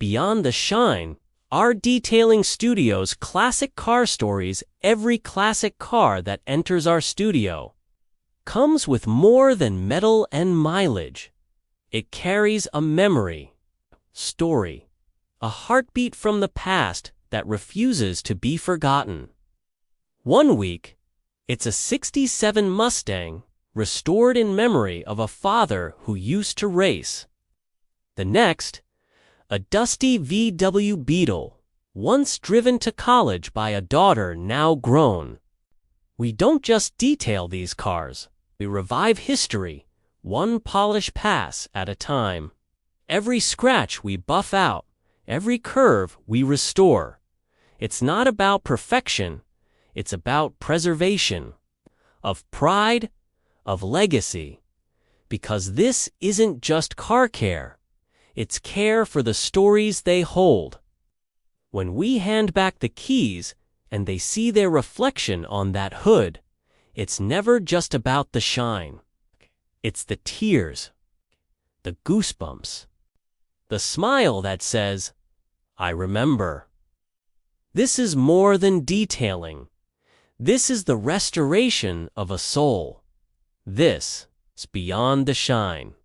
Beyond the shine, our detailing studio's classic car stories. Every classic car that enters our studio comes with more than metal and mileage. It carries a memory, story, a heartbeat from the past that refuses to be forgotten. One week, it's a '67 Mustang, restored in memory of a father who used to race. The next, a dusty VW Beetle, once driven to college by a daughter now grown. We don't just detail these cars, we revive history, one polish pass at a time. Every scratch we buff out, every curve we restore. It's not about perfection, it's about preservation, of pride, of legacy. Because this isn't just car care, it's care for the stories they hold. When we hand back the keys and they see their reflection on that hood, it's never just about the shine. It's the tears, the goosebumps, the smile that says, "I remember." This is more than detailing. This is the restoration of a soul. This is beyond the shine.